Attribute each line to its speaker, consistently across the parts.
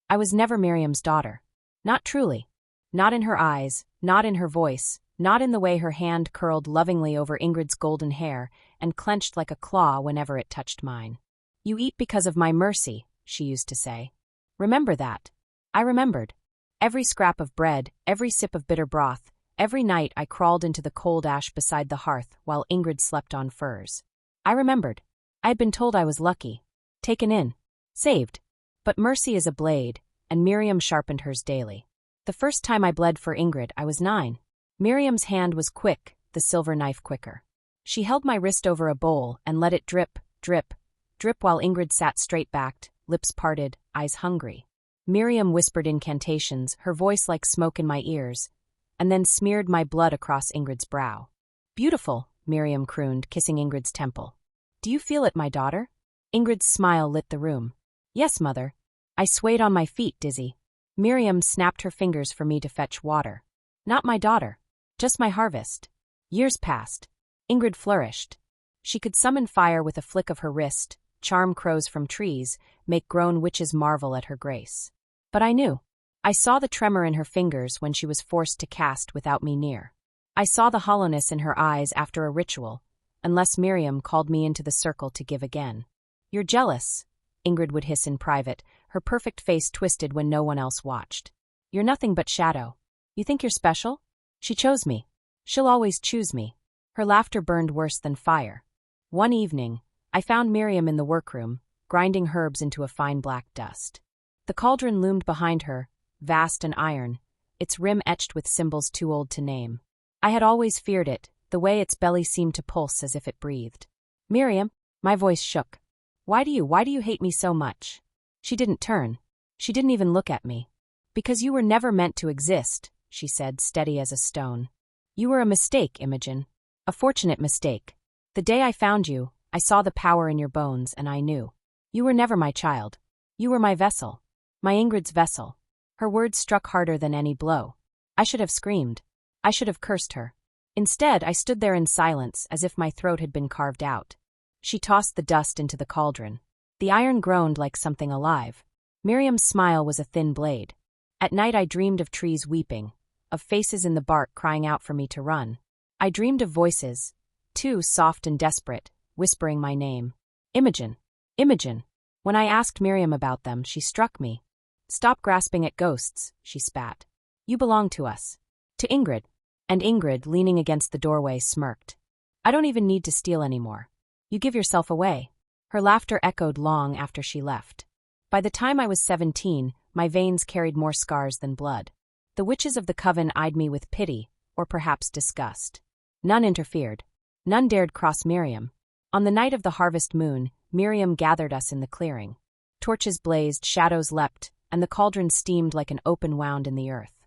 Speaker 1: I was never Miriam's daughter. Not truly. Not in her eyes, not in her voice, not in the way her hand curled lovingly over Ingrid's golden hair and clenched like a claw whenever it touched mine. "You eat because of my mercy," she used to say. Remember that. I remembered. Every scrap of bread, every sip of bitter broth, every night I crawled into the cold ash beside the hearth while Ingrid slept on furs. I remembered. I had been told I was lucky. Taken in. Saved. But mercy is a blade, and Miriam sharpened hers daily. The first time I bled for Ingrid, I was 9. Miriam's hand was quick, the silver knife quicker. She held my wrist over a bowl and let it drip, drip, drip while Ingrid sat straight-backed, lips parted, eyes hungry. Miriam whispered incantations, her voice like smoke in my ears, and then smeared my blood across Ingrid's brow. "Beautiful," Miriam crooned, kissing Ingrid's temple. "Do you feel it, my daughter?" Ingrid's smile lit the room. "Yes, mother." I swayed on my feet, dizzy. Miriam snapped her fingers for me to fetch water. "Not my daughter. Just my harvest." Years passed. Ingrid flourished. She could summon fire with a flick of her wrist, charm crows from trees, make grown witches marvel at her grace. But I knew. I saw the tremor in her fingers when she was forced to cast without me near. I saw the hollowness in her eyes after a ritual, unless Miriam called me into the circle to give again. "You're jealous," Ingrid would hiss in private, her perfect face twisted when no one else watched. "You're nothing but shadow. You think you're special? She chose me. She'll always choose me." Her laughter burned worse than fire. One evening, I found Miriam in the workroom, grinding herbs into a fine black dust. The cauldron loomed behind her, vast and iron, its rim etched with symbols too old to name. I had always feared it, the way its belly seemed to pulse as if it breathed. "Miriam," my voice shook. Why do you hate me so much?" She didn't turn. She didn't even look at me. "Because you were never meant to exist," she said, steady as a stone. "You were a mistake, Imogen. A fortunate mistake. The day I found you, I saw the power in your bones and I knew. You were never my child. You were my vessel. My Ingrid's vessel." Her words struck harder than any blow. I should have screamed. I should have cursed her. Instead, I stood there in silence as if my throat had been carved out. She tossed the dust into the cauldron. The iron groaned like something alive. Miriam's smile was a thin blade. At night I dreamed of trees weeping, of faces in the bark crying out for me to run. I dreamed of voices, too soft and desperate, whispering my name. "Imogen! Imogen!" When I asked Miriam about them, she struck me. "Stop grasping at ghosts," she spat. "You belong to us. To Ingrid." And Ingrid, leaning against the doorway, smirked. "I don't even need to steal anymore. You give yourself away." Her laughter echoed long after she left. By the time I was 17, my veins carried more scars than blood. The witches of the coven eyed me with pity, or perhaps disgust. None interfered. None dared cross Miriam. On the night of the harvest moon, Miriam gathered us in the clearing. Torches blazed, shadows leapt, and the cauldron steamed like an open wound in the earth.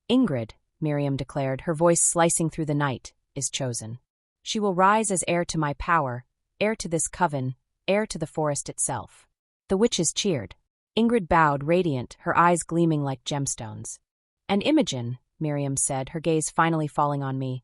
Speaker 1: "Ingrid," Miriam declared, her voice slicing through the night, "is chosen. She will rise as heir to my power, heir to this coven, heir to the forest itself." The witches cheered. Ingrid bowed, radiant, her eyes gleaming like gemstones. "And Imogen," Miriam said, her gaze finally falling on me,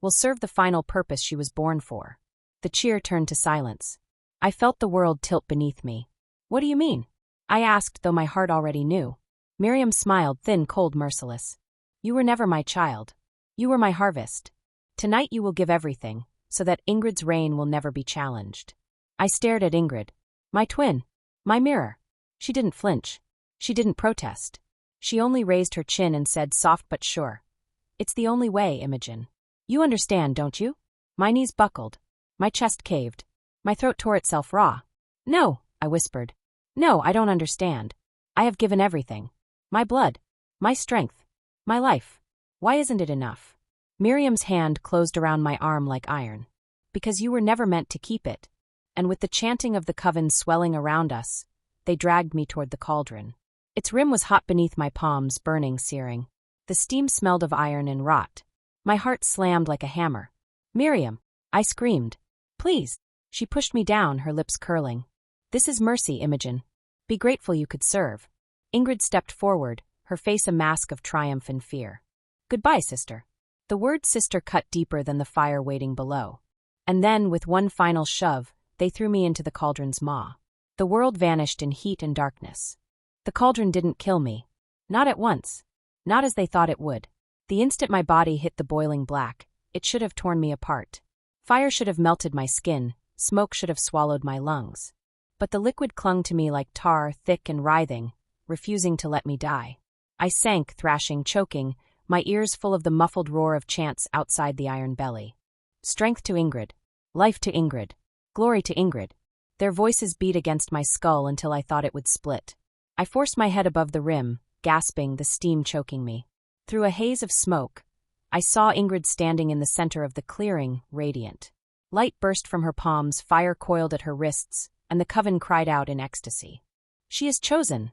Speaker 1: "will serve the final purpose she was born for." The cheer turned to silence. I felt the world tilt beneath me. "What do you mean?" I asked, though my heart already knew. Miriam smiled, thin, cold, merciless. "You were never my child. You were my harvest. Tonight you will give everything, so that Ingrid's reign will never be challenged." I stared at Ingrid. My twin. My mirror. She didn't flinch. She didn't protest. She only raised her chin and said, soft but sure, "It's the only way, Imogen. You understand, don't you?" My knees buckled. My chest caved. My throat tore itself raw. "No," I whispered. "No, I don't understand. I have given everything. My blood. My strength. My life. Why isn't it enough?" Miriam's hand closed around my arm like iron. "Because you were never meant to keep it." And with the chanting of the coven swelling around us, they dragged me toward the cauldron. Its rim was hot beneath my palms, burning, searing. The steam smelled of iron and rot. My heart slammed like a hammer. "Miriam!" I screamed. "Please!" She pushed me down, her lips curling. "This is mercy, Imogen. Be grateful you could serve." Ingrid stepped forward, her face a mask of triumph and fear. "Goodbye, sister." The word sister cut deeper than the fire waiting below. And then, with one final shove, they threw me into the cauldron's maw. The world vanished in heat and darkness. The cauldron didn't kill me. Not at once. Not as they thought it would. The instant my body hit the boiling black, it should have torn me apart. Fire should have melted my skin, smoke should have swallowed my lungs. But the liquid clung to me like tar, thick and writhing, refusing to let me die. I sank, thrashing, choking, my ears full of the muffled roar of chants outside the iron belly. Strength to Ingrid. Life to Ingrid. Glory to Ingrid. Their voices beat against my skull until I thought it would split. I forced my head above the rim, gasping, the steam choking me. Through a haze of smoke, I saw Ingrid standing in the center of the clearing, radiant. Light burst from her palms, fire coiled at her wrists, and the coven cried out in ecstasy. "She is chosen,"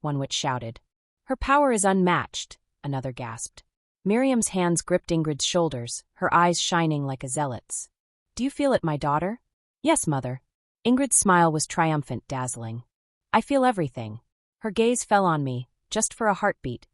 Speaker 1: one witch shouted. "Her power is unmatched," another gasped. Miriam's hands gripped Ingrid's shoulders, her eyes shining like a zealot's. "Do you feel it, my daughter?" "Yes, mother." Ingrid's smile was triumphant, dazzling. "I feel everything." Her gaze fell on me, just for a heartbeat,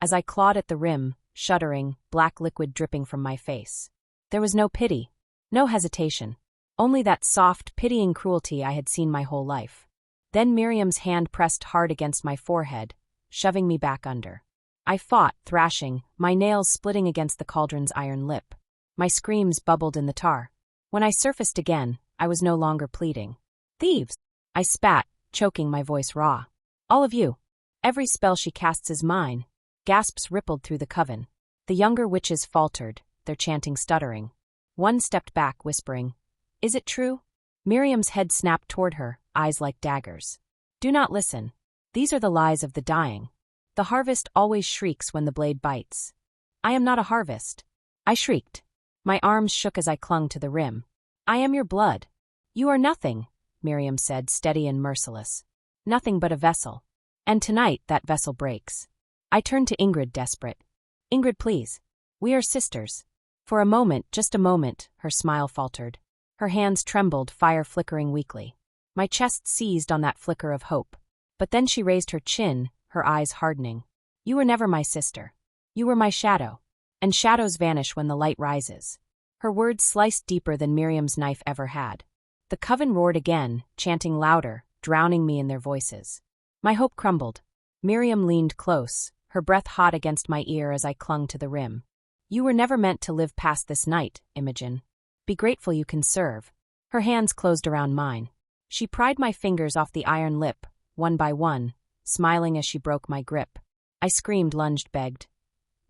Speaker 1: as I clawed at the rim, shuddering, black liquid dripping from my face. There was no pity, no hesitation, only that soft, pitying cruelty I had seen my whole life. Then Miriam's hand pressed hard against my forehead, shoving me back under. I fought, thrashing, my nails splitting against the cauldron's iron lip. My screams bubbled in the tar. When I surfaced again, I was no longer pleading. "Thieves!" I spat, choking, my voice raw. "All of you. Every spell she casts is mine." Gasps rippled through the coven. The younger witches faltered, their chanting stuttering. One stepped back, whispering, "Is it true?" Miriam's head snapped toward her, eyes like daggers. "Do not listen. These are the lies of the dying. The harvest always shrieks when the blade bites. I am not a harvest." I shrieked. My arms shook as I clung to the rim. "I am your blood." "You are nothing," Miriam said, steady and merciless. "Nothing but a vessel. And tonight that vessel breaks." I turned to Ingrid, desperate. "Ingrid, please. We are sisters." For a moment, just a moment, her smile faltered. Her hands trembled, fire flickering weakly. My chest seized on that flicker of hope. But then she raised her chin, her eyes hardening. "You were never my sister. You were my shadow. And shadows vanish when the light rises." Her words sliced deeper than Miriam's knife ever had. The coven roared again, chanting louder, drowning me in their voices. My hope crumbled. Miriam leaned close, her breath hot against my ear as I clung to the rim. "You were never meant to live past this night, Imogen. Be grateful you can serve." Her hands closed around mine. She pried my fingers off the iron lip, one by one, smiling as she broke my grip. I screamed, lunged, begged.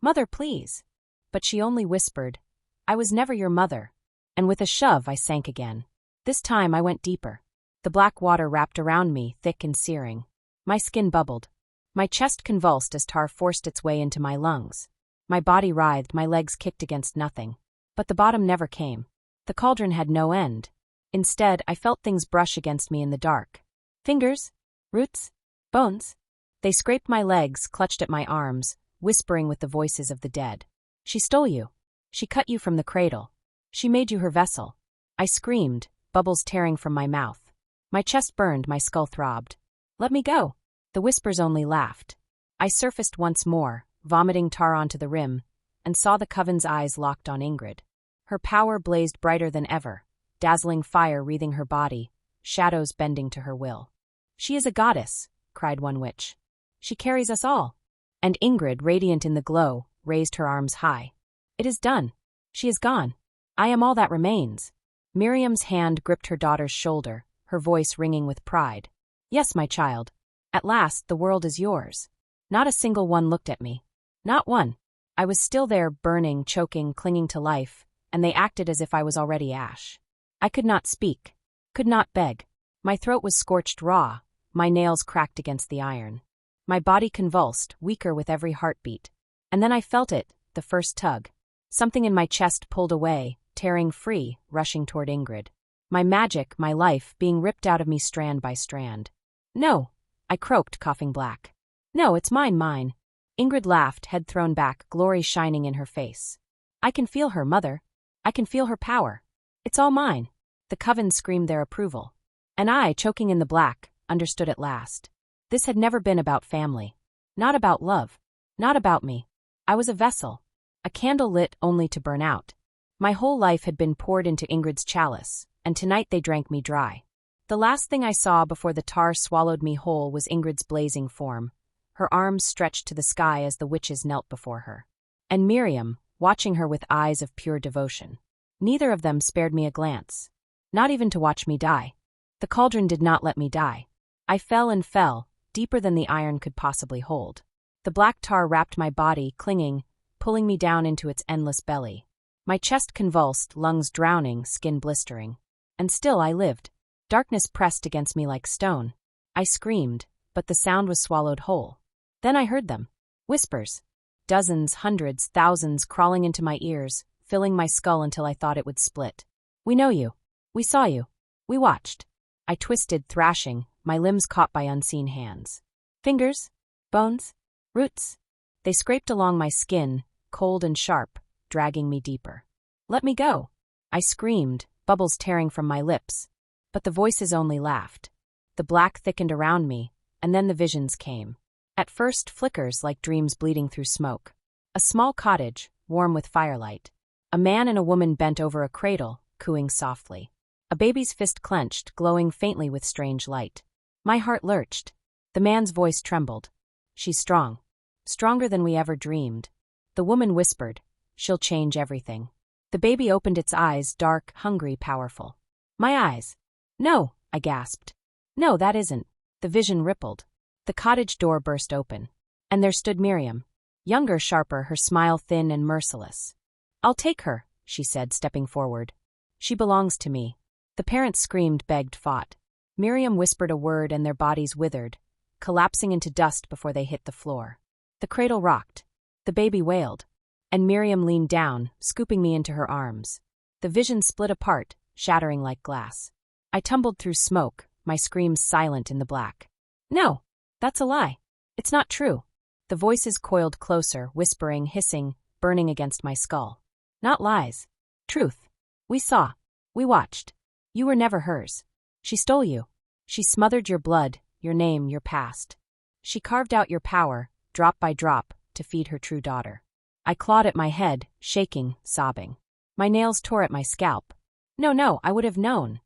Speaker 1: "Mother, please." But she only whispered, "I was never your mother." And with a shove I sank again. This time I went deeper. The black water wrapped around me, thick and searing. My skin bubbled. My chest convulsed as tar forced its way into my lungs. My body writhed, my legs kicked against nothing. But the bottom never came. The cauldron had no end. Instead, I felt things brush against me in the dark. Fingers? Roots? Bones? They scraped my legs, clutched at my arms, whispering with the voices of the dead. "She stole you. She cut you from the cradle. She made you her vessel." I screamed, bubbles tearing from my mouth. My chest burned, my skull throbbed. "Let me go." The whispers only laughed. I surfaced once more, vomiting tar onto the rim, and saw the coven's eyes locked on Ingrid. Her power blazed brighter than ever, dazzling fire wreathing her body, shadows bending to her will. "She is a goddess," cried one witch. "She carries us all." And Ingrid, radiant in the glow, raised her arms high. "It is done. She is gone. I am all that remains." Miriam's hand gripped her daughter's shoulder, her voice ringing with pride. "Yes, my child. At last, the world is yours." Not a single one looked at me. Not one. I was still there, burning, choking, clinging to life, and they acted as if I was already ash. I could not speak, could not beg. My throat was scorched raw, my nails cracked against the iron. My body convulsed, weaker with every heartbeat. And then I felt it, the first tug. Something in my chest pulled away, tearing free, rushing toward Ingrid. My magic, my life, being ripped out of me strand by strand. "No," I croaked, coughing black. "No, it's mine. Ingrid laughed, head thrown back, glory shining in her face. "I can feel her, mother. I can feel her power. It's all mine." The coven screamed their approval. And I, choking in the black, understood at last. This had never been about family. Not about love. Not about me. I was a vessel. A candle lit only to burn out. My whole life had been poured into Ingrid's chalice, and tonight they drank me dry. The last thing I saw before the tar swallowed me whole was Ingrid's blazing form, her arms stretched to the sky as the witches knelt before her. And Miriam, watching her with eyes of pure devotion. Neither of them spared me a glance. Not even to watch me die. The cauldron did not let me die. I fell and fell, deeper than the iron could possibly hold. The black tar wrapped my body, clinging, pulling me down into its endless belly. My chest convulsed, lungs drowning, skin blistering. And still I lived. Darkness pressed against me like stone. I screamed, but the sound was swallowed whole. Then I heard them. Whispers. Dozens, hundreds, thousands crawling into my ears, filling my skull until I thought it would split. We know you. We saw you. We watched. I twisted, thrashing, my limbs caught by unseen hands. Fingers? Bones? Roots? They scraped along my skin, cold and sharp, dragging me deeper. Let me go. I screamed, bubbles tearing from my lips. But the voices only laughed. The black thickened around me, and then the visions came. At first, flickers like dreams bleeding through smoke. A small cottage, warm with firelight. A man and a woman bent over a cradle, cooing softly. A baby's fist clenched, glowing faintly with strange light. My heart lurched. The man's voice trembled. She's strong. Stronger than we ever dreamed. The woman whispered, she'll change everything. The baby opened its eyes, dark, hungry, powerful. My eyes. No, I gasped. No, that isn't. The vision rippled. The cottage door burst open. And there stood Miriam. Younger, sharper, her smile thin and merciless. I'll take her, she said, stepping forward. She belongs to me. The parents screamed, begged, fought. Miriam whispered a word and their bodies withered, collapsing into dust before they hit the floor. The cradle rocked. The baby wailed. And Miriam leaned down, scooping me into her arms. The vision split apart, shattering like glass. I tumbled through smoke, my screams silent in the black. No, that's a lie. It's not true. The voices coiled closer, whispering, hissing, burning against my skull. Not lies. Truth. We saw. We watched. You were never hers. She stole you. She smothered your blood, your name, your past. She carved out your power, drop by drop, to feed her true daughter. I clawed at my head, shaking, sobbing. My nails tore at my scalp. No, I would have known.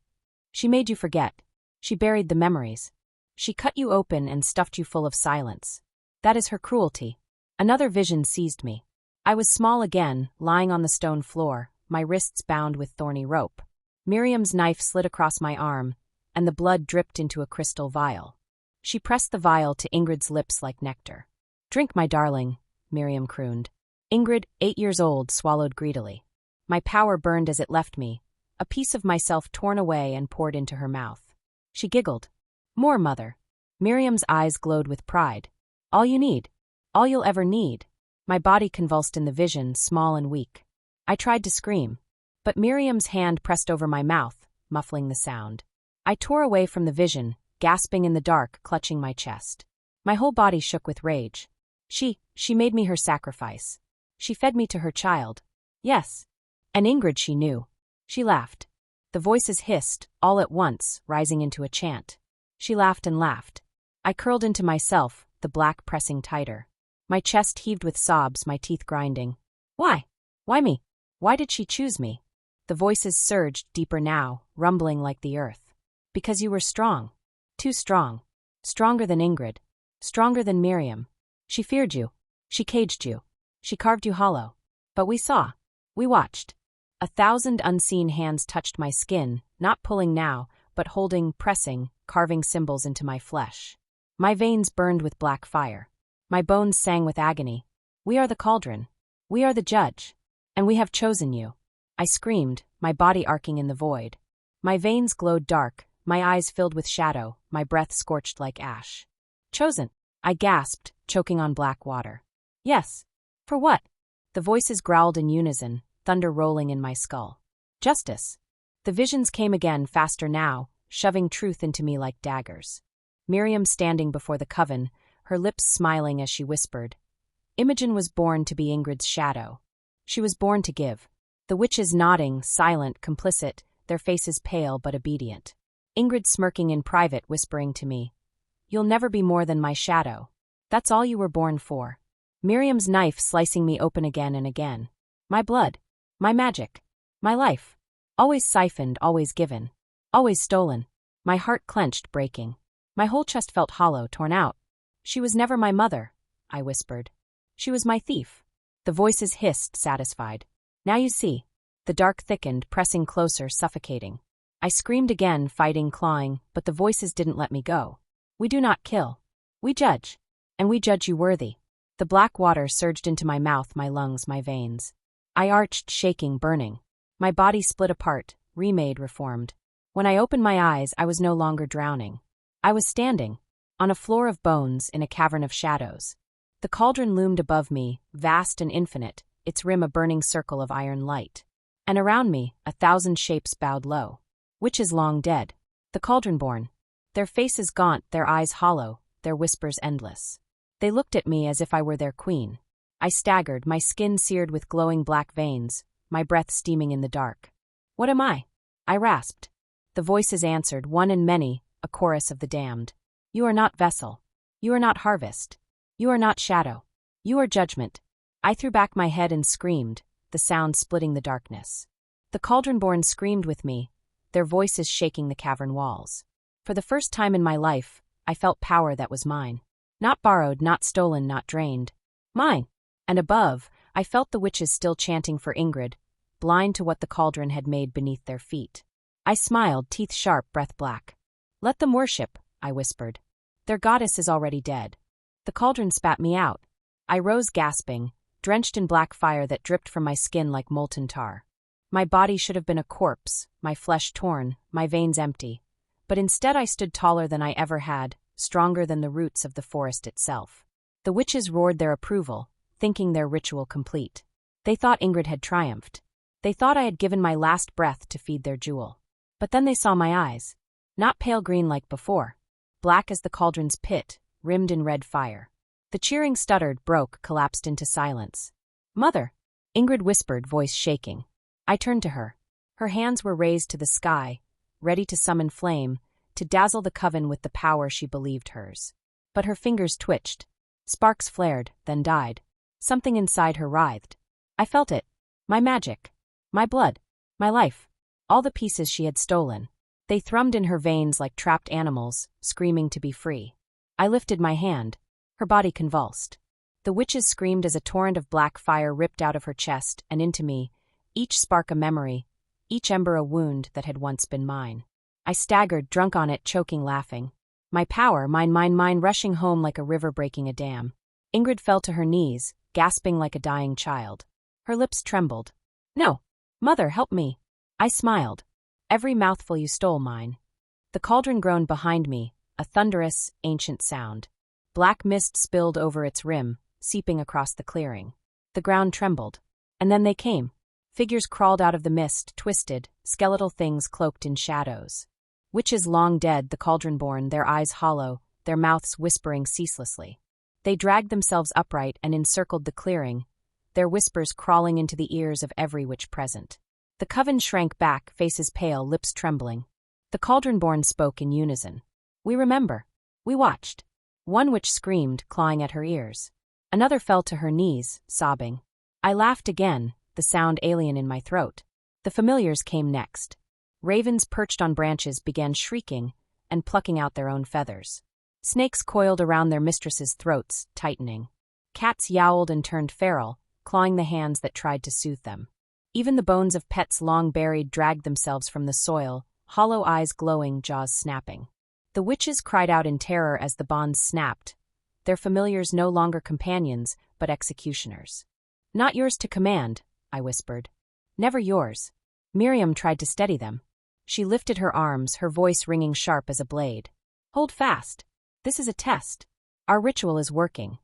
Speaker 1: She made you forget. She buried the memories. She cut you open and stuffed you full of silence. That is her cruelty. Another vision seized me. I was small again, lying on the stone floor, my wrists bound with thorny rope. Miriam's knife slid across my arm, and the blood dripped into a crystal vial. She pressed the vial to Ingrid's lips like nectar. Drink, my darling, Miriam crooned. Ingrid, 8 years old, swallowed greedily. My power burned as it left me, a piece of myself torn away and poured into her mouth. She giggled. More, mother. Miriam's eyes glowed with pride. All you need. All you'll ever need. My body convulsed in the vision, small and weak. I tried to scream, but Miriam's hand pressed over my mouth, muffling the sound. I tore away from the vision, gasping in the dark, clutching my chest. My whole body shook with rage. She made me her sacrifice. She fed me to her child. Yes. And Ingrid she knew. She laughed. The voices hissed, all at once, rising into a chant. She laughed and laughed. I curled into myself, the black pressing tighter. My chest heaved with sobs, my teeth grinding. Why? Why me? Why did she choose me? The voices surged deeper now, rumbling like the earth. Because you were strong. Too strong. Stronger than Ingrid. Stronger than Miriam. She feared you. She caged you. She carved you hollow. But we saw. We watched. 1,000 unseen hands touched my skin, not pulling now, but holding, pressing, carving symbols into my flesh. My veins burned with black fire. My bones sang with agony. We are the cauldron. We are the judge. And we have chosen you. I screamed, my body arcing in the void. My veins glowed dark, my eyes filled with shadow, my breath scorched like ash. Chosen? I gasped, choking on black water. Yes. For what? The voices growled in unison, thunder rolling in my skull. Justice. The visions came again, faster now, shoving truth into me like daggers. Miriam standing before the coven, her lips smiling as she whispered. Imogen was born to be Ingrid's shadow. She was born to give. The witches nodding, silent, complicit, their faces pale but obedient. Ingrid smirking in private, whispering to me, You'll never be more than my shadow. That's all you were born for. Miriam's knife slicing me open again and again. My blood. My magic. My life. Always siphoned, always given. Always stolen. My heart clenched, breaking. My whole chest felt hollow, torn out. She was never my mother, I whispered. She was my thief. The voices hissed, satisfied. Now you see. The dark thickened, pressing closer, suffocating. I screamed again, fighting, clawing, but the voices didn't let me go. We do not kill. We judge. And we judge you worthy. The black water surged into my mouth, my lungs, my veins. I arched, shaking, burning. My body split apart, remade, reformed. When I opened my eyes, I was no longer drowning. I was standing, on a floor of bones in a cavern of shadows. The cauldron loomed above me, vast and infinite, its rim a burning circle of iron light. And around me, 1,000 shapes bowed low. Witches long dead. The cauldron-born. Their faces gaunt, their eyes hollow, their whispers endless. They looked at me as if I were their queen. I staggered, my skin seared with glowing black veins, my breath steaming in the dark. What am I? I rasped. The voices answered, one and many, a chorus of the damned. You are not vessel. You are not harvest. You are not shadow. You are judgment. I threw back my head and screamed, the sound splitting the darkness. The cauldron-born screamed with me, their voices shaking the cavern walls. For the first time in my life, I felt power that was mine. Not borrowed, not stolen, not drained. Mine. And above, I felt the witches still chanting for Ingrid, blind to what the cauldron had made beneath their feet. I smiled, teeth sharp, breath black. Let them worship, I whispered. Their goddess is already dead. The cauldron spat me out. I rose gasping, drenched in black fire that dripped from my skin like molten tar. My body should have been a corpse, my flesh torn, my veins empty. But instead I stood taller than I ever had, stronger than the roots of the forest itself. The witches roared their approval, thinking their ritual complete. They thought Ingrid had triumphed. They thought I had given my last breath to feed their jewel. But then they saw my eyes. Not pale green like before. Black as the cauldron's pit, rimmed in red fire. The cheering stuttered, broke, collapsed into silence. Mother! Ingrid whispered, voice shaking. I turned to her. Her hands were raised to the sky, ready to summon flame, to dazzle the coven with the power she believed hers. But her fingers twitched. Sparks flared, then died. Something inside her writhed. I felt it. My magic. My blood. My life. All the pieces she had stolen. They thrummed in her veins like trapped animals, screaming to be free. I lifted my hand. Her body convulsed. The witches screamed as a torrent of black fire ripped out of her chest and into me, each spark a memory, each ember a wound that had once been mine. I staggered, drunk on it, choking, laughing. My power, mine, rushing home like a river breaking a dam. Ingrid fell to her knees, gasping like a dying child. Her lips trembled. No! Mother, help me! I smiled. Every mouthful you stole mine. The cauldron groaned behind me, a thunderous, ancient sound. Black mist spilled over its rim, seeping across the clearing. The ground trembled. And then they came. Figures crawled out of the mist, twisted, skeletal things cloaked in shadows. Witches long dead, the cauldron-born, their eyes hollow, their mouths whispering ceaselessly. They dragged themselves upright and encircled the clearing, their whispers crawling into the ears of every witch present. The coven shrank back, faces pale, lips trembling. The cauldron-born spoke in unison. We remember. We watched. One witch screamed, clawing at her ears. Another fell to her knees, sobbing. I laughed again, the sound alien in my throat. The familiars came next. Ravens perched on branches began shrieking and plucking out their own feathers. Snakes coiled around their mistresses' throats, tightening. Cats yowled and turned feral, clawing the hands that tried to soothe them. Even the bones of pets long buried dragged themselves from the soil, hollow eyes glowing, jaws snapping. The witches cried out in terror as the bonds snapped, their familiars no longer companions, but executioners. Not yours to command, I whispered. Never yours. Miriam tried to steady them. She lifted her arms, her voice ringing sharp as a blade. Hold fast. This is a test. Our ritual is working.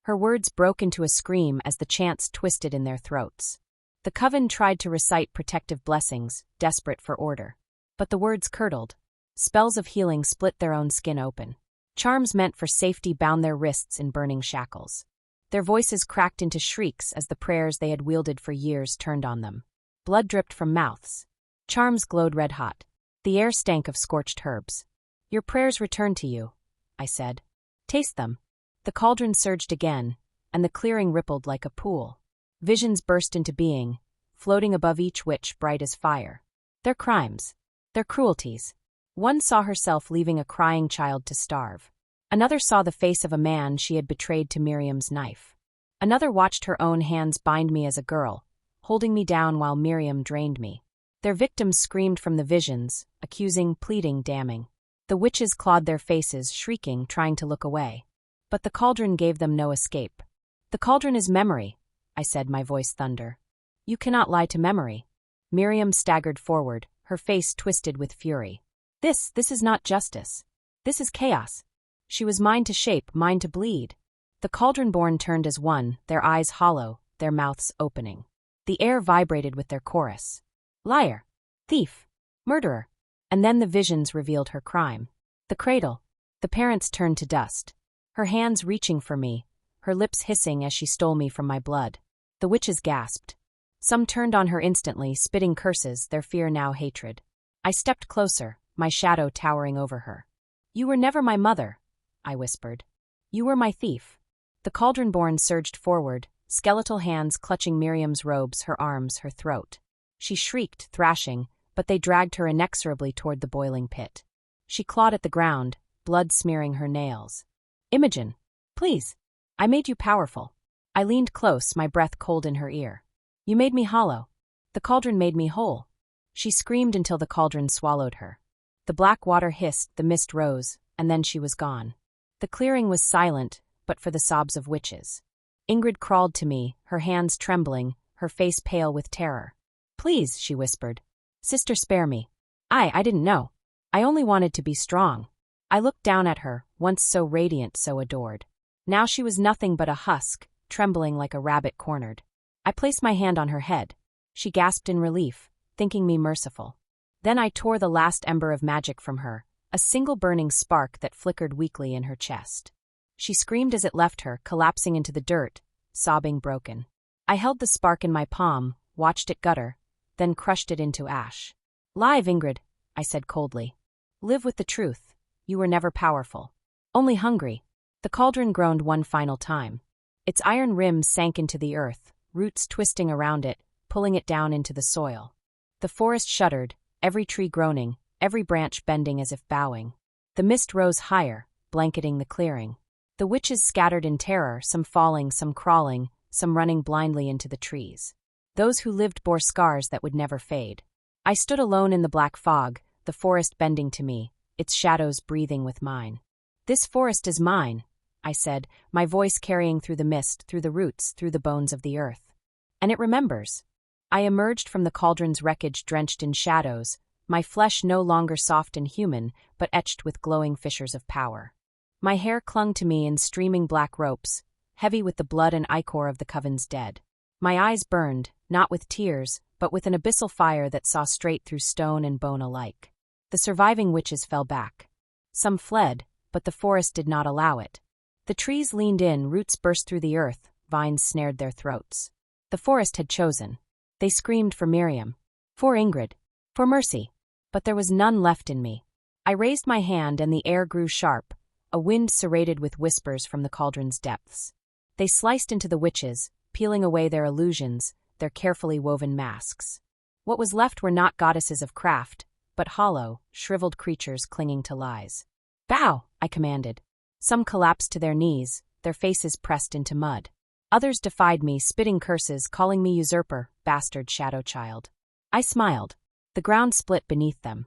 Speaker 1: Her words broke into a scream as the chants twisted in their throats. The coven tried to recite protective blessings, desperate for order. But the words curdled. Spells of healing split their own skin open. Charms meant for safety bound their wrists in burning shackles. Their voices cracked into shrieks as the prayers they had wielded for years turned on them. Blood dripped from mouths. Charms glowed red-hot. The air stank of scorched herbs. Your prayers return to you, I said. Taste them. The cauldron surged again, and the clearing rippled like a pool. Visions burst into being, floating above each witch bright as fire. Their crimes. Their cruelties. One saw herself leaving a crying child to starve. Another saw the face of a man she had betrayed to Miriam's knife. Another watched her own hands bind me as a girl, holding me down while Miriam drained me. Their victims screamed from the visions, accusing, pleading, damning. The witches clawed their faces, shrieking, trying to look away. But the cauldron gave them no escape. "The cauldron is memory," I said, my voice thunder. "You cannot lie to memory." Miriam staggered forward, her face twisted with fury. This is not justice. This is chaos. She was mine to shape, mine to bleed." The cauldron-born turned as one, their eyes hollow, their mouths opening. The air vibrated with their chorus. Liar. Thief. Murderer. And then the visions revealed her crime. The cradle. The parents turned to dust. Her hands reaching for me, her lips hissing as she stole me from my blood. The witches gasped. Some turned on her instantly, spitting curses, their fear now hatred. I stepped closer, my shadow towering over her. "You were never my mother," I whispered. "You were my thief." The cauldron-born surged forward, skeletal hands clutching Miriam's robes, her arms, her throat. She shrieked, thrashing, but they dragged her inexorably toward the boiling pit. She clawed at the ground, blood smearing her nails. "Imogen, please. I made you powerful." I leaned close, my breath cold in her ear. "You made me hollow. The cauldron made me whole." She screamed until the cauldron swallowed her. The black water hissed, the mist rose, and then she was gone. The clearing was silent, but for the sobs of witches. Ingrid crawled to me, her hands trembling, her face pale with terror. "Please," she whispered. "Sister, spare me. I didn't know. I only wanted to be strong." I looked down at her, once so radiant, so adored. Now she was nothing but a husk, trembling like a rabbit cornered. I placed my hand on her head. She gasped in relief, thinking me merciful. Then I tore the last ember of magic from her, a single burning spark that flickered weakly in her chest. She screamed as it left her, collapsing into the dirt, sobbing broken. I held the spark in my palm, watched it gutter, then crushed it into ash. "Live, Ingrid," I said coldly. "Live with the truth. You were never powerful. Only hungry." The cauldron groaned one final time. Its iron rim sank into the earth, roots twisting around it, pulling it down into the soil. The forest shuddered, every tree groaning, every branch bending as if bowing. The mist rose higher, blanketing the clearing. The witches scattered in terror, some falling, some crawling, some running blindly into the trees. Those who lived bore scars that would never fade. I stood alone in the black fog, the forest bending to me, its shadows breathing with mine. "This forest is mine," I said, my voice carrying through the mist, through the roots, through the bones of the earth. "And it remembers." I emerged from the cauldron's wreckage drenched in shadows, my flesh no longer soft and human, but etched with glowing fissures of power. My hair clung to me in streaming black ropes, heavy with the blood and ichor of the coven's dead. My eyes burned, not with tears, but with an abyssal fire that saw straight through stone and bone alike. The surviving witches fell back. Some fled, but the forest did not allow it. The trees leaned in, roots burst through the earth, vines snared their throats. The forest had chosen. They screamed for Miriam, for Ingrid, for mercy. But there was none left in me. I raised my hand and the air grew sharp, a wind serrated with whispers from the cauldron's depths. They sliced into the witches, peeling away their illusions, their carefully woven masks. What was left were not goddesses of craft, but hollow, shriveled creatures clinging to lies. "Bow," I commanded. Some collapsed to their knees, their faces pressed into mud. Others defied me, spitting curses, calling me usurper, bastard shadow child. I smiled. The ground split beneath them.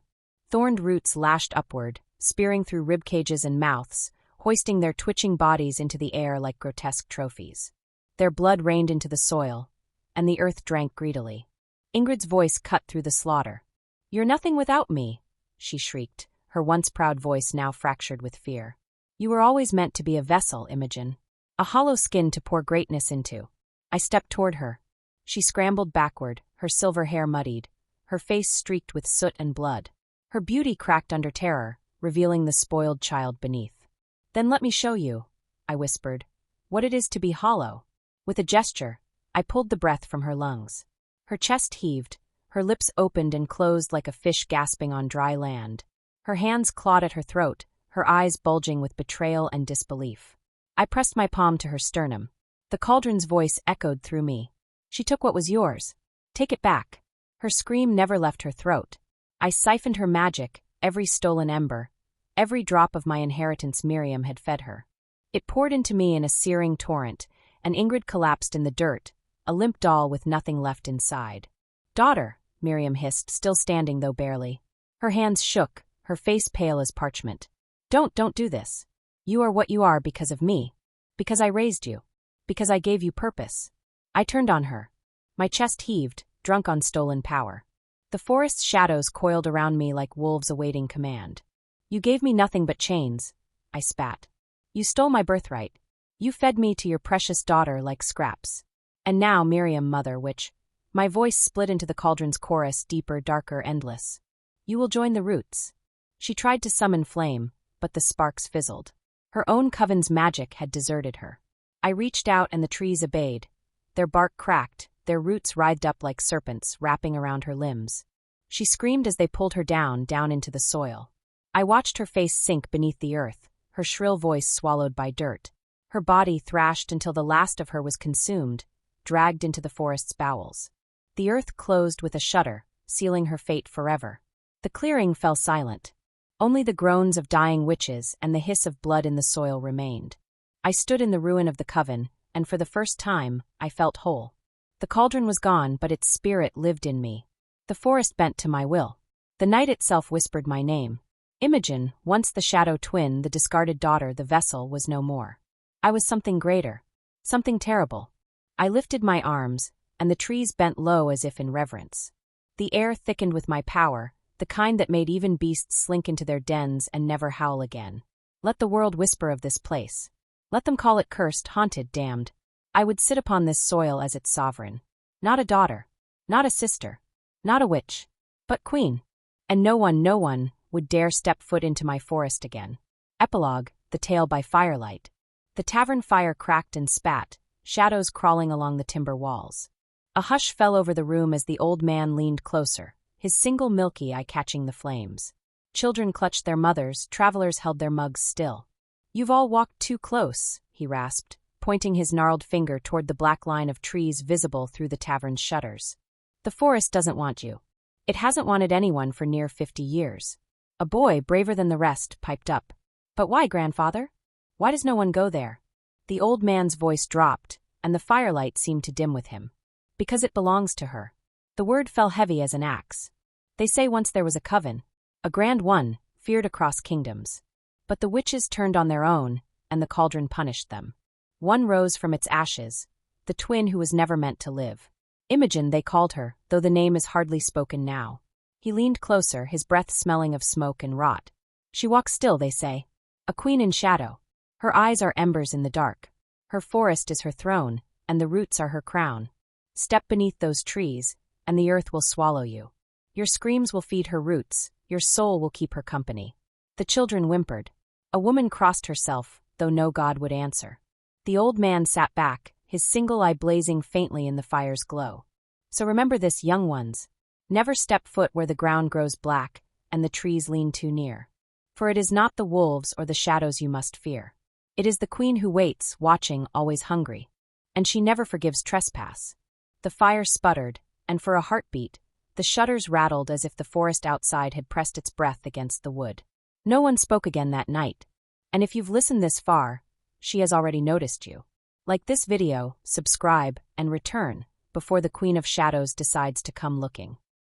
Speaker 1: Thorned roots lashed upward, spearing through rib cages and mouths, hoisting their twitching bodies into the air like grotesque trophies. Their blood rained into the soil, and the earth drank greedily. Ingrid's voice cut through the slaughter. "You're nothing without me," she shrieked, her once proud voice now fractured with fear. "You were always meant to be a vessel, Imogen. A hollow skin to pour greatness into." I stepped toward her. She scrambled backward, her silver hair muddied, her face streaked with soot and blood. Her beauty cracked under terror, revealing the spoiled child beneath. "Then let me show you," I whispered, "what it is to be hollow." With a gesture, I pulled the breath from her lungs. Her chest heaved, her lips opened and closed like a fish gasping on dry land. Her hands clawed at her throat, her eyes bulging with betrayal and disbelief. I pressed my palm to her sternum. The cauldron's voice echoed through me. "She took what was yours. Take it back." Her scream never left her throat. I siphoned her magic, every stolen ember, every drop of my inheritance Miriam had fed her. It poured into me in a searing torrent, and Ingrid collapsed in the dirt, a limp doll with nothing left inside. "Daughter," Miriam hissed, still standing though barely. Her hands shook, her face pale as parchment. Don't do this. You are what you are because of me. Because I raised you. Because I gave you purpose." I turned on her. My chest heaved, drunk on stolen power. The forest's shadows coiled around me like wolves awaiting command. "You gave me nothing but chains," I spat. "You stole my birthright. You fed me to your precious daughter like scraps. And now, Miriam, mother, which..." My voice split into the cauldron's chorus, deeper, darker, endless. "You will join the roots." She tried to summon flame, but the sparks fizzled. Her own coven's magic had deserted her. I reached out and the trees obeyed. Their bark cracked, their roots writhed up like serpents, wrapping around her limbs. She screamed as they pulled her down into the soil. I watched her face sink beneath the earth, her shrill voice swallowed by dirt. Her body thrashed until the last of her was consumed, dragged into the forest's bowels. The earth closed with a shudder, sealing her fate forever. The clearing fell silent. Only the groans of dying witches and the hiss of blood in the soil remained. I stood in the ruin of the coven, and for the first time, I felt whole. The cauldron was gone, but its spirit lived in me. The forest bent to my will. The night itself whispered my name. Imogen, once the shadow twin, the discarded daughter, the vessel, was no more. I was something greater. Something terrible. I lifted my arms, and the trees bent low as if in reverence. The air thickened with my power, the kind that made even beasts slink into their dens and never howl again. Let the world whisper of this place. Let them call it cursed, haunted, damned. I would sit upon this soil as its sovereign. Not a daughter. Not a sister. Not a witch. But queen. And no one would dare step foot into my forest again. Epilogue, the tale by firelight. The tavern fire cracked and spat, shadows crawling along the timber walls. A hush fell over the room as the old man leaned closer, his single milky eye catching the flames. Children clutched their mothers, travelers held their mugs still. "You've all walked too close," he rasped, pointing his gnarled finger toward the black line of trees visible through the tavern's shutters. "The forest doesn't want you. It hasn't wanted anyone for near 50 years. A boy, braver than the rest, piped up. "But why, grandfather? Why does no one go there?" The old man's voice dropped, and the firelight seemed to dim with him. "Because it belongs to her." The word fell heavy as an axe. "They say once there was a coven, a grand one, feared across kingdoms. But the witches turned on their own, and the cauldron punished them. One rose from its ashes, the twin who was never meant to live. Imogen, they called her, though the name is hardly spoken now." He leaned closer, his breath smelling of smoke and rot. "She walks still, they say. A queen in shadow. Her eyes are embers in the dark. Her forest is her throne, and the roots are her crown. Step beneath those trees, and the earth will swallow you. Your screams will feed her roots, your soul will keep her company." The children whimpered. A woman crossed herself, though no god would answer. The old man sat back, his single eye blazing faintly in the fire's glow. "So remember this, young ones. Never step foot where the ground grows black, and the trees lean too near. For it is not the wolves or the shadows you must fear. It is the queen who waits, watching, always hungry. And she never forgives trespass." The fire sputtered, and for a heartbeat, the shutters rattled as if the forest outside had pressed its breath against the wood. No one spoke again that night. And if you've listened this far, she has already noticed you. Like this video, subscribe, and return before the Queen of Shadows decides to come looking.